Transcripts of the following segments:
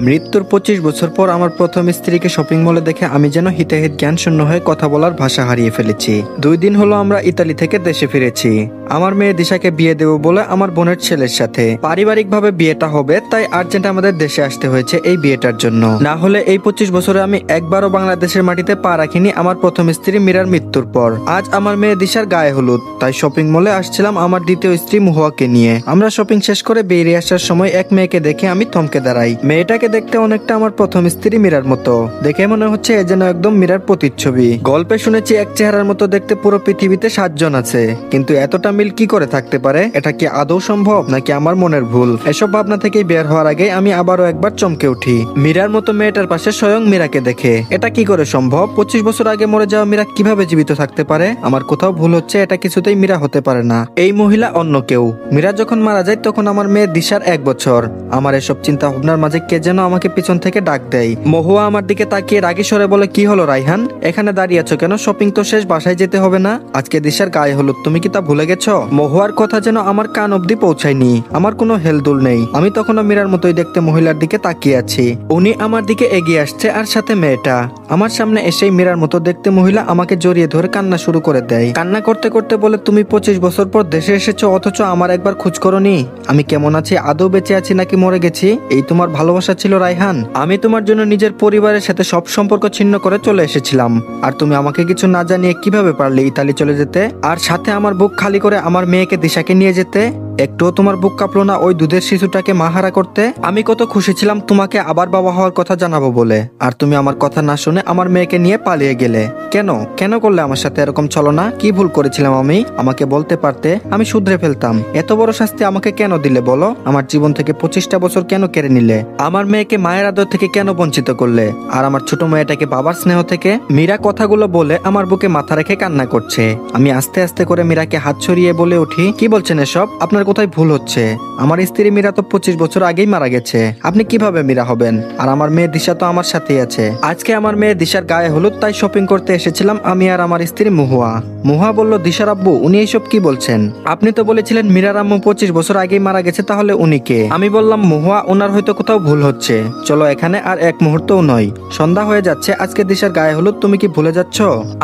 মৃত্যুর 25 বছর পর আমার প্রথম স্ত্রীকে শপিং মলে দেখে আমি যেন হিতাহিত জ্ঞান শূন্য হয়ে কথা বলার ভাষা হারিয়ে ফেলেছি। 2 দিন হলো আমরা ইতালি থেকে দেশে ফিরেছি। আমার মেয়ে দিশাকে বিয়ে দেব বলে আমার বোনের ছেলের সাথে পারিবারিকভাবে বিয়েটা হবে, তাই আর্জেন্ট আমাদের দেশে আসতে হয়েছে এই বিয়েটার জন্য। না হলে এই 25 বছরে আমি একবারও বাংলাদেশের মাটিতে পা রাখিনি আমার প্রথম স্ত্রী মীরার মৃত্যুর পর। আজ আমার মেয়ে দিশার গায়ে হলুদ, তাই শপিং মলে আসছিলাম আমার দ্বিতীয় স্ত্রী মুহুয়াকে নিয়ে। আমরা শপিং শেষ করে বেরিয়ে আসার সময় এক মেয়েকে দেখে আমি থমকে দাঁড়াই। মেয়েটাকে দেখতে অনেকটা আমার প্রথম স্ত্রী মীরার মতো, দেখে মনে হচ্ছে এ যেন একদম মীরার প্রতিচ্ছবি। গল্পে শুনেছি এক চেহারার মতো দেখতে পুরো পৃথিবীতে 7 জন আছে, কিন্তু এতটা মিল কি করে থাকতে পারে? এটা কি আদৌ সম্ভব নাকি আমার মনের ভুল? এসব ভাবনা থেকেই বের হওয়ার আগে আমি আবারও একবার চমকে উঠি মীরার মতো মেয়েটার পাশে স্বয়ং মীরাকে দেখে। এটা কি করে সম্ভব? 25 বছর আগে মরে যাওয়া মীরা কিভাবে জীবিত থাকতে পারে? আমার কোথাও ভুল হচ্ছে, এটা কিছুতেই মীরা হতে পারে না। এই মহিলা অন্য কেউ। মীরা যখন মারা যায় তখন আমার মেয়ে দিশার 1 বছর। আমার এসব চিন্তা ভাবনার মাঝে কে যেন আমাকে পিছন থেকে ডাক দেয়। মহুয়া আমার দিকে তাকিয়ে রাগী স্বরে বলে, কি হলো রাইহান, এখানে দাঁড়িয়ে আছো কেন? শপিং তো শেষ, বাসায় যেতে হবে না? আজকে দিশার গায়ে হলুদ, তুমি কি তা ভুলে গেছো? মহুয়ার কথা যেন আমার কান অব্দি পৌঁছায়নি। আমার কোনো হেলদুল নেই। আমি তখনও মীরার মতোই দেখতে মহিলার দিকে তাকিয়ে আছি। উনি আমার দিকে এগিয়ে আসছে আর সাথে মেয়েটা। আমার সামনে এসেই মীরার মতো দেখতে মহিলা আমাকে জড়িয়ে ধরে কান্না শুরু করে দেয়। কান্না করতে করতে বলে, তুমি 25 বছর পর দেশে এসেছো, অথচ আমার একবার খোঁজ করোনি। আমি কেমন আছি, আদৌ বেঁচে আছি নাকি মরে গেছি? এই তোমার ভালোবাসা ছিল রাইহান? আমি তোমার জন্য নিজের পরিবারের সাথে সব সম্পর্ক ছিন্ন করে চলে এসেছিলাম, আর তুমি আমাকে কিছু না জানিয়ে কিভাবে পারলে ইতালি চলে যেতে, আর সাথে আমার বুক খালি করে আমার মেয়েকে দিশাকে নিয়ে যেতে? একটুও তোমার বুক কাঁপলো না ওই দুধের শিশুটাকে মাহারা করতে? আমি কত খুশি ছিলাম তোমাকে আবার বাবা হওয়ার কথা জানাবো বলে, আর তুমি আমার কথা না শুনে আমার মেয়েকে নিয়ে পালিয়ে গেলে। কেন কেন করলে আমার সাথে এরকম ছলনা? কি ভুল করেছিলাম আমি? আমাকে বলতে পারতে, আমি শুধরে ফেলতাম। এত বড় শাস্তি আমাকে কেন দিলে বলো? আমার জীবন থেকে 25টা বছর কেন কেড়ে নিলে? আমার মেয়েকে মায়ের আদর থেকে কেন বঞ্চিত করলে? আর আমার ছোট মেয়েটাকে বাবার স্নেহ থেকে? মীরা কথাগুলো বলে আমার বুকে মাথা রেখে কান্না করছে। আমি আস্তে আস্তে করে মীরাকে হাত ছড়িয়ে বলে উঠি, কি বলছেন এসব? আপনার কোথায় ভুল হচ্ছে? আমার স্ত্রী মীরা তো 25 বছর আগেই মারা গেছে। আপনি কিভাবে মীরা হবেন? আর আমার মেয়ে দিশা তো আমার সাথেই আছে। আজকে আমার মেয়ে দিশার গায়ে হলুদ, তাই শপিং করতে এসেছিলাম আমি আর আমার স্ত্রী মুহুয়া। মুহুয়া বলল, দিশার আব্বু, উনি এইসব কি বলছেন? আপনি তো বলেছিলেন মীরার আম্মু 25 বছর আগেই মারা গেছে, তাহলে উনি কে? আমি বললাম, মুহুয়া, ওনার হয়তো কোথাও ভুল হচ্ছে। চলো এখানে আর এক মুহূর্তও নয়, সন্ধ্যা হয়ে যাচ্ছে। আজকে দিশার গায়ে হলুদ, তুমি কি ভুলে যাচ্ছ?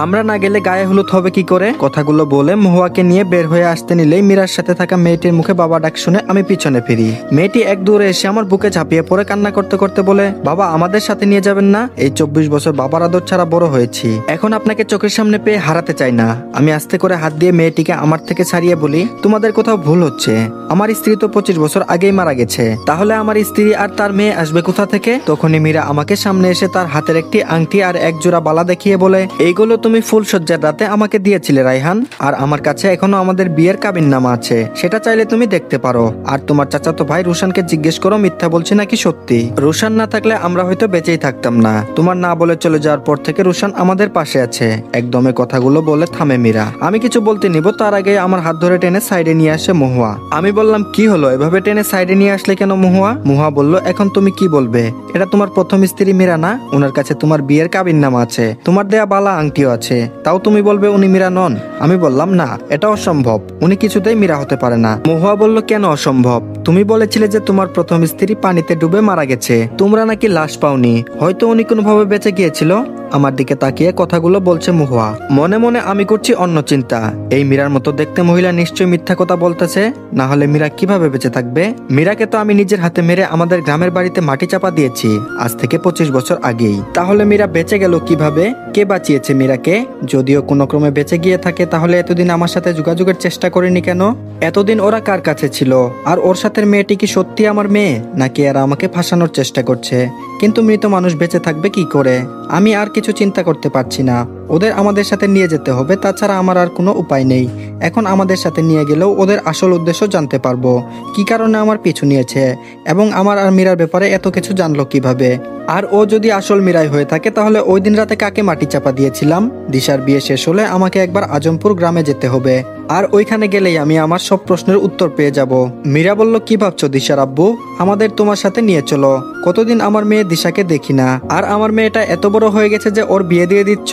আমরা না গেলে গায়ে হলুদ হবে কি করে? কথাগুলো বলে মুহুয়াকে নিয়ে বের হয়ে আসতে নিলেই মীরার সাথে থাকা মেয়েটির মুখে বাবা ডাক শুনে আমি পিছনে ফিরি। মেয়েটি এক দূরে এসে আমার বুকে ঝাঁপিয়ে পড়ে কান্না করতে করতে বলে, বাবা, আমাদের সাথে নিয়ে যাবেন না? এই 24 বছর বাবার আদর ছাড়া বড় হয়েছি, এখন আপনাকে চোখের সামনে পেয়ে হারাতে চাই না। আমি আস্তে করে হাত দিয়ে মেয়েটিকে আমার থেকে ছাড়িয়ে বলি, তোমাদের কোথাও ভুল হচ্ছে। আমার স্ত্রী তো 25 বছর আগেই মারা গেছে, তাহলে আমার স্ত্রী আর তার মেয়ে আসবে কোথা থেকে? তখনই মীরা আমাকে সামনে এসে তার হাতের একটি আংটি আর এক জোড়া বালা দেখিয়ে বলে, এইগুলো তুমি ফুলসজ্জার রাতে আমাকে দিয়েছিলে রাইহান, আর আমার কাছে এখনো আমাদের বিয়ের কাবিননামা আছে, সেটা চাইলে তুমি দেখতে পারো। আর তোমার চাচাতো ভাই রুশানকে জিজ্ঞেস করো মিথ্যা বলছে নাকি সত্যি। রুশান না থাকলে আমরা হয়তো বেঁচেই থাকতাম না। তোমার না বলে চলে যাওয়ার পর থেকে রুশান আমাদের পাশে আছে। একদমে কথাগুলো বলে থামে মীরা। আমি কিছু বলতে নিব তার আগে আমার হাত ধরে টেনে সাইডে নিয়ে আসে মহুয়া। আমি বললাম, কি হলো, এভাবে টেনে সাইডে নিয়ে আসলে কেন মহুয়া? মহুয়া বলল, এখন তুমি কি বলবে? এটা তোমার প্রথম স্ত্রী মীরা না? ওনার কাছে তোমার বিয়ের কাবিননামা আছে, তোমার দেয়া বালা আংটিও আছে, তাও তুমি বলবে উনি মীরা নন? আমি বললাম, না, এটা অসম্ভব, উনি কিছুতেই মীরা হতে পারে না। মহুয়া বলল, কেন অসম্ভব? তুমি বলেছিলে যে তোমার প্রথম স্ত্রী পানিতে ডুবে মারা গেছে, তোমরা নাকি লাশ পাওনি, হয়তো উনি কোনোভাবে বেঁচে গিয়েছিল। আমার দিকে তাকিয়ে কথাগুলো বলছে মহুয়া। মনে মনে আমি করছি অন্য চিন্তা, এই মীরার মতো দেখতে মহিলা নিশ্চয়ই মিথ্যা কথা বলতেছে, না হলে মীরা কিভাবে বেঁচে থাকবে? মীরাকে তো আমি নিজের হাতে মেরে আমাদের গ্রামের বাড়িতে মাটি চাপা দিয়েছি আজ থেকে 25 বছর আগেই, তাহলে মীরা বেঁচে গেল কিভাবে? কে বাঁচিয়েছে মীরাকে? যদিও কোনো ক্রমে বেঁচে গিয়ে থাকে, তাহলে এতদিন আমার সাথে যোগাযোগের চেষ্টা করেনি কেন? এতদিন ওরা কার কাছে ছিল? আর ওর সাথে মেয়েটি কি সত্যি আমার মেয়ে, নাকি এরা আমাকে ফাঁসানোর চেষ্টা করছে? কিন্তু মৃত মানুষ বেঁচে থাকবে কি করে? আমি আর কিছু চিন্তা করতে পারছি না। ওদের আমাদের সাথে নিয়ে যেতে হবে, তাছাড়া আমার আর কোনো উপায় নেই। এখন আমাদের সাথে নিয়ে গেলেও ওদের আসল উদ্দেশ্য জানতে পারবো, কি কারণে আমার পিছু নিয়েছে, এবং আমার আর মীরার ব্যাপারে এত কিছু জানলো কিভাবে। আর ও যদি আসল মীরাই হয়ে থাকে, তাহলে ওই দিন রাতে কাকে মাটি চাপা দিয়েছিলাম? দিশার বিয়ে শেষ হলে আমাকে একবার আজমপুর গ্রামে যেতে হবে, আর ওইখানে গেলেই আমি আমার সব প্রশ্নের উত্তর পেয়ে যাব। মীরা বলল, কি ভাবছো দিশার আব্বু? আমাদের তোমার সাথে নিয়ে চলো। কতদিন আমার মেয়ে দিশাকে দেখি না, আর আমার মেয়েটা এত বড় হয়ে গেছে যে ওর বিয়ে দিয়ে দিচ্ছ।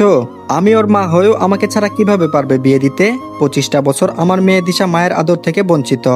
আমি ওর মা হয়েও আমাকে ছাড়া কিভাবে পারবে বিয়ে দিতে? 25টা বছর আমার মেয়ে দিশা মায়ের আদর থেকে বঞ্চিত,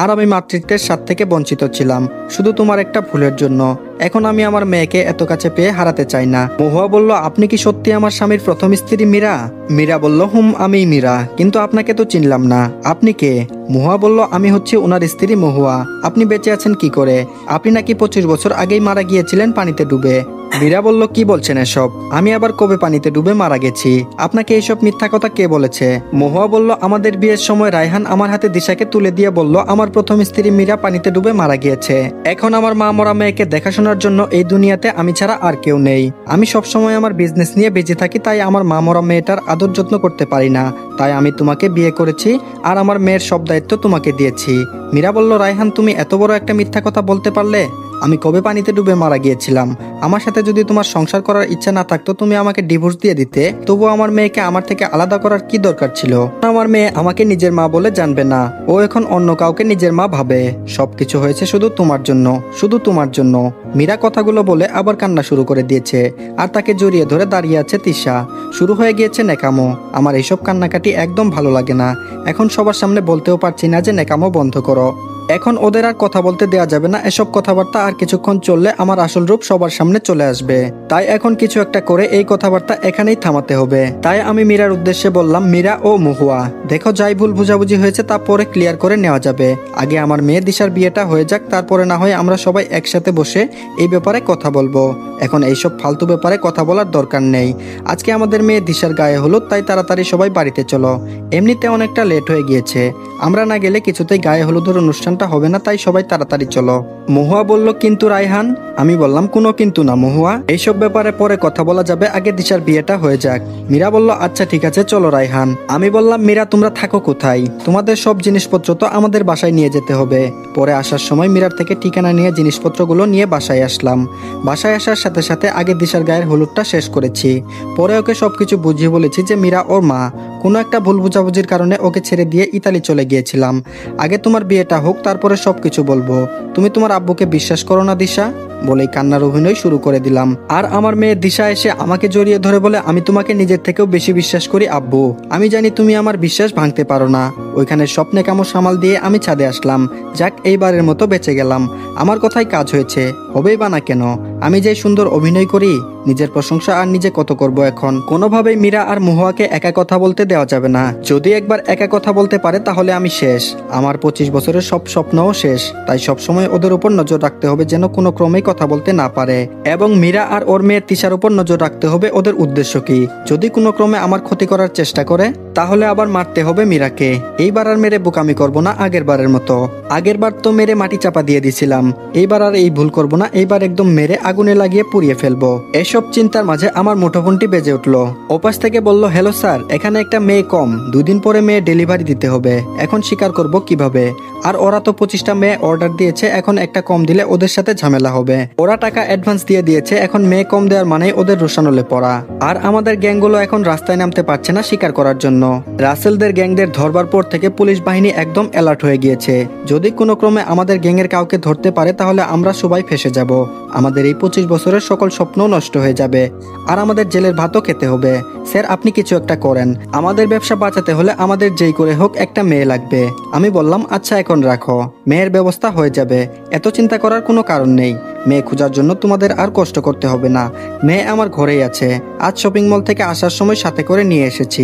আর আমি মাতৃত্বের স্বাদ থেকে বঞ্চিত ছিলাম শুধু তোমার একটা ভুলের জন্য। এখন আমি আমার মেয়েকে এত কাছে পেয়ে হারাতে চাই না। মহুয়া বলল, আপনি কি সত্যি আমার স্বামীর প্রথম স্ত্রী মীরা? মীরা বলল, আমিই মীরা, কিন্তু আপনাকে তো চিনলাম না, আপনি কে? মহুয়া বলল, আমি হচ্ছি ওনার স্ত্রী মহুয়া। আপনি বেঁচে আছেন কি করে? আপনি নাকি 25 বছর আগেই মারা গিয়েছিলেন পানিতে ডুবে। মীরা বলল, কি বলছেন এসব? আমি আবার কবে পানিতে ডুবে মারা গেছি? আপনাকে এইসব মিথ্যা কথা কে বলেছে? মহুয়া বলল, আমাদের বিয়ের সময় রায়হান আমার হাতে দিশাকে তুলে দিয়ে বলল আমার প্রথম স্ত্রী মীরা পানিতে ডুবে মারা গিয়েছে। এখন আমার মা মরা মেয়েকে দেখাশোনার জন্য এই দুনিয়াতে আমি ছাড়া আর কেউ নেই। আমি সবসময় আমার বিজনেস নিয়ে বেঁচে থাকি, তাই আমার মা মরা মেয়েটার আদর যত্ন করতে পারি না। তাই আমি তোমাকে বিয়ে করেছি আর আমার মেয়ের সব দায়িত্ব তোমাকে দিয়েছি। মীরা বলল, রায়হান তুমি এত বড় একটা মিথ্যা কথা বলতে পারলে? আমি কবে পানিতে ডুবে মারা গিয়েছিলাম? আমার সাথে যদি তোমার সংসার করার ইচ্ছা না থাকতো তুমি আমাকে ডিভোর্স দিয়ে দিতে। তবুও আমার মেয়েকে আমার থেকে আলাদা করার কি দরকার ছিল? আমার মেয়ে আমাকে নিজের মা বলে জানবে না, ও এখন অন্য কাউকে নিজের মা ভাবে। সবকিছু হয়েছে শুধু তোমার জন্য, শুধু তোমার জন্য। মীরা কথাগুলো বলে আবার কান্না শুরু করে দিয়েছে, আর তাকে জড়িয়ে ধরে দাঁড়িয়ে আছে তিশা। শুরু হয়ে গিয়েছে নেকামো। আমার এইসব কান্নাকাটি একদম ভালো লাগে না। এখন সবার সামনে বলতেও পারছি না যে নেকামো বন্ধ করো। এখন ওদের আর কথা বলতে দেওয়া যাবে না। এসব কথাবার্তা আর কিছুক্ষণ চললে আমার আসল রূপ সবার সামনে চলে আসবে। তাই এখন কিছু একটা করে এই কথাবার্তা এখানেই থামাতে হবে। তাই আমি মীরার উদ্দেশ্যে বললাম, মীরা ও মহুয়া, দেখো যাই ভুল বুঝাবুঝি হয়েছে তা পরে ক্লিয়ার করে নেওয়া যাবে। আগে আমার মেয়ে দিশার বিয়েটা হয়ে যাক, তারপরে না হয় আমরা সবাই একসাথে বসে এই ব্যাপারে কথা বলবো। এখন এইসব ফালতু ব্যাপারে কথা বলার দরকার নেই। আজকে আমাদের মেয়ে দিশার গায়ে হলুদ, তাই তাড়াতাড়ি সবাই বাড়িতে চলো। এমনিতে অনেকটা লেট হয়ে গিয়েছে, আমরা না গেলে কিছুতেই গায়ে হলুদের অনুষ্ঠানটা হবে না, তাই সবাই তাড়াতাড়ি চলো। মহুয়া বলল, কিন্তু রায়হান? আমি বললাম, কোনো কিন্তু না মহুয়া, এইসব ব্যাপারে পরে কথা বলা যাবে, আগে দিশার বিয়েটা হয়ে যাক। মীরা বলল, আচ্ছা ঠিক আছে চলো রায়হান। আমি বললাম, মীরা তোমরা থাকো কোথায়? তোমাদের সব জিনিসপত্র তো আমাদের বাসায় নিয়ে যেতে হবে। পরে আসার সময় মীরার থেকে ঠিকানা নিয়ে জিনিসপত্রগুলো নিয়ে বাসায় আসলাম। বাসায় আসার সাথে সাথে আগে দিশার গায়ের হলুদটা শেষ করেছি। পরে ওকে সবকিছু বুঝিয়ে বলেছি যে মীরা ওর মা। কোনো একটা ভুল বুঝাবুঝির কারণে ওকে ছেড়ে দিয়ে ইতালি চলে গিয়েছিলাম। আগে তোমার বিয়েটা হোক, তারপরে সবকিছু বলবো। তুমি তোমার আব্বুকে বিশ্বাস করো না দিশা? বলেই কান্নার অভিনয় শুরু করে দিলাম। আর আমার মেয়ে দিশা এসে আমাকে জড়িয়ে ধরে বলে, আমি তোমাকে নিজের থেকেও বেশি বিশ্বাস করি আব্বু। আমি জানি তুমি আমার বিশ্বাস ভাঙতে পারো না। ওইখানে স্বপ্নে কামড় সামাল দিয়ে আমি ছাদে আসলাম। যাক, এইবারের মতো বেঁচে গেলাম। আমার কথাই কাজ হয়েছে, হবেই বা না কেন? আমি যে সুন্দর অভিনয় করি, নিজের প্রশংসা আর নিজে কত করব। এখন কোনোভাবেই মীরা আর মহুয়াকে একা কথা বলতে দেওয়া যাবে না। যদি একবার একা কথা বলতে পারে তাহলে আমি শেষ। আমার 25 বছরের সব স্বপ্নও শেষ। তাই সবসময় ওদের উপর নজর রাখতে হবে যেন কোনো ক্রমেই কথা বলতে না পারে। এবং মীরা আর ওর মেয়ে তিশার উপর নজর রাখতে হবে ওদের উদ্দেশ্য কি। যদি কোনো ক্রমে আমার ক্ষতি করার চেষ্টা করে তাহলে আবার মারতে হবে মীরাকে। এইবার আর মেরে বোকামি করব না আগের বারের মতো। আগের বার তো মেরে মাটি চাপা দিয়ে দিছিলাম, এইবার আর এই ভুল করব না। এইবার একদম মেরে আগুনে লাগিয়ে পুড়িয়ে ফেলবো। এসব চিন্তার মাঝে আমার মুঠোফোনটি বেজে উঠলো। ওপাশ থেকে বলল, হ্যালো স্যার, এখানে একটা মেয়ে কম, 2 দিন পরে মেয়ে ডেলিভারি দিতে হবে। এখন স্বীকার করব কিভাবে? আর ওরা তো 25টা মেয়ে অর্ডার দিয়েছে, এখন একটা কম দিলে ওদের সাথে ঝামেলা হবে। ওরা টাকা অ্যাডভান্স দিয়ে দিয়েছে, এখন মেয়ে কম দেওয়ার মানে ওদের রোশানলে পড়া। আর আমাদের গ্যাংগুলো এখন রাস্তায় নামতে পারছে না স্বীকার করার জন্য। রাসেলদের গ্যাংদের ধরবার পর থেকে পুলিশ বাহিনী একদম অ্যালার্ট হয়ে গিয়েছে। যদি কোনো ক্রমে আমাদের গ্যাংয়ের কাউকে ধরতে পারে তাহলে আমরা সবাই ফেঁসে যাব। আমাদের এই 25 বছরের সকল স্বপ্ন নষ্ট হয়ে যাবে, আর আমাদের জেলের ভাতও খেতে হবে। স্যার আপনি কিছু একটা করেন, আমাদের ব্যবসা বাঁচাতে হলে আমাদের যেই করে হোক একটা মেয়ে লাগবে। আমি বললাম, আচ্ছা এখন রাখো, মেয়ের ব্যবস্থা হয়ে যাবে, এত চিন্তা করার কোনো কারণ নেই। মেয়ে খোঁজার জন্য তোমাদের আর কষ্ট করতে হবে না। মেয়ে আমার ঘরেই আছে, আজ শপিং মল থেকে আসার সময় সাথে করে নিয়ে এসেছি।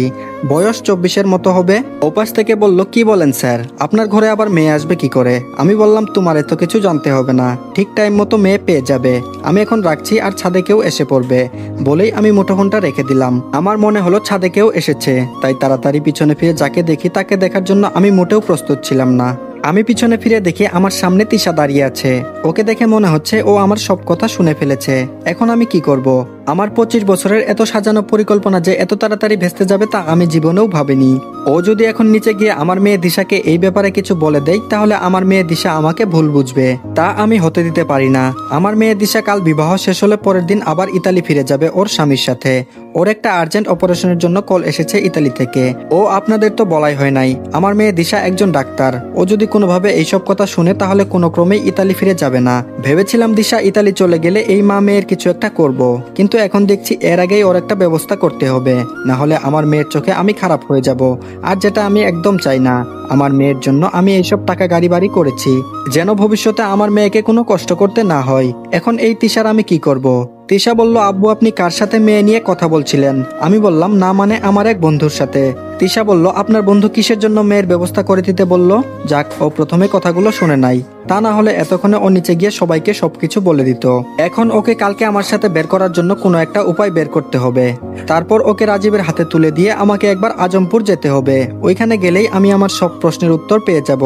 বয়স 24-এর মতো হবে। ওপাশ থেকে বলল, কি বলেন স্যার, আপনার ঘরে আবার মেয়ে আসবে কি করে? আমি বললাম, তোমার এত কিছু জানতে হবে না, ঠিক টাইম মতো মেয়ে পেয়ে যাবে। আমি এখন রাখছি, আর ছাদে কেউ এসে পড়বে। বলেই আমি মুঠোফোনটা রেখে দিলাম। আমার মনে হলো ছাদে কেউ এসেছে, তাই তাড়াতাড়ি পিছনে ফিরে যাকে দেখি তাকে দেখার জন্য আমি মোটেও প্রস্তুত ছিলাম না। আমি পিছনে ফিরে দেখি আমার সামনে তিশা দাঁড়িয়ে আছে। ওকে দেখে মনে হচ্ছে ও আমার সব কথা শুনে ফেলেছে। এখন আমি কি করব? আমার 25 বছরের এত সাজানো পরিকল্পনা যে এত তাড়াতাড়ি ভেস্তে যাবে তা আমি জীবনেও ভাবিনি। ও যদি এখন নিচে গিয়ে আমার মেয়ে দিশাকে এই ব্যাপারে কিছু বলে দেয় তাহলে আমার মেয়ে দিশা আমাকে ভুল বুঝবে, তা আমি হতে দিতে পারি না। আমার মেয়ে দিশা কাল বিবাহ শেষ হলে পরের দিন আবার ইতালি ফিরে যাবে ওর স্বামীর সাথে। ওর একটা আর্জেন্ট অপারেশনের জন্য কল এসেছে ইতালি থেকে। ও আপনাদের তো বলাই হয় নাই, আমার মেয়ে দিশা একজন ডাক্তার। ও যদি কোনোভাবে এইসব কথা শুনে তাহলে কোনো ক্রমেই ইতালি ফিরে যাবে না। ভেবেছিলাম দিশা ইতালি চলে গেলে এই মা মেয়ের কিছু একটা করব, কিন্তু কিন্তু এখন দেখছি এর আগেই ওর একটা ব্যবস্থা করতে হবে, না হলে আমার মেয়ের চোখে আমি খারাপ হয়ে যাব। আর যেটা আমি একদম চাই না, আমার মেয়ের জন্য আমি এইসব টাকা গাড়ি বাড়ি করেছি যেন ভবিষ্যতে আমার মেয়েকে কোনো কষ্ট করতে না হয়। এখন এই তিশার আমি কি করব? তিশা বলল, আব্বু আপনি কার সাথে মেয়ে নিয়ে কথা বলছিলেন? আমি বললাম না, মানে আমার এক বন্ধুর সাথে। তিশা বলল, আপনার বন্ধু কিসের জন্য মেয়ের ব্যবস্থা করে দিতে বলল? যাক, ও প্রথমে কথাগুলো শুনে নাই, তা না হলে এতক্ষণে ও নিচে গিয়ে সবাইকে সবকিছু বলে দিত। এখন ওকে কালকে আমার সাথে বের করার জন্য কোনো একটা উপায় বের করতে হবে। তারপর ওকে রাজীবের হাতে তুলে দিয়ে আমাকে একবার আজমপুর যেতে হবে। ওইখানে গেলেই আমি আমার সব প্রশ্নের উত্তর পেয়ে যাব,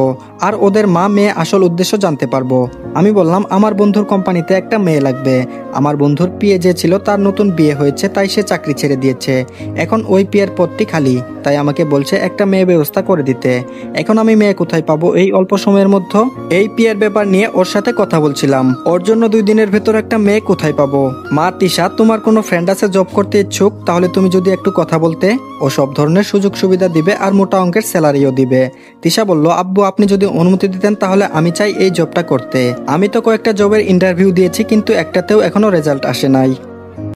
আর ওদের মা মেয়ে আসল উদ্দেশ্য জানতে পারবো। আমি বললাম, আমার বন্ধুর কোম্পানিতে একটা মেয়ে লাগবে। আমার বন্ধুর পিএ যে ছিল তার নতুন বিয়ে হয়েছে, তাই সে চাকরি ছেড়ে দিয়েছে। এখন ওই পিএর পদটি খালি, তাই আমাকে বলছে একটা মেয়ে ব্যবস্থা করে দিতে। এখন আমি মেয়ে কোথায় পাবো এই অল্প সময়ের মধ্যে? এই পিএর ব্যাপার নিয়ে ওর সাথে কথা বলছিলাম, ওর জন্য 2 দিনের ভেতর একটা মেয়ে কোথায় পাবো? মা তিশা, তোমার কোনো ফ্রেন্ড আছে জব করতে ইচ্ছুক? তাহলে তুমি যদি একটু কথা বলতে, ও সব ধরনের সুযোগ সুবিধা দিবে আর মোটা অঙ্কের স্যালারিও দিবে। তিশা বলল, আব্বু আপনি যদি অনুমতি দিতেন তাহলে আমি চাই এই জবটা করতে। আমি তো কয়েকটা জবের ইন্টারভিউ দিয়েছি, কিন্তু একটাতেও এখনো রেজাল্ট আসে নাই।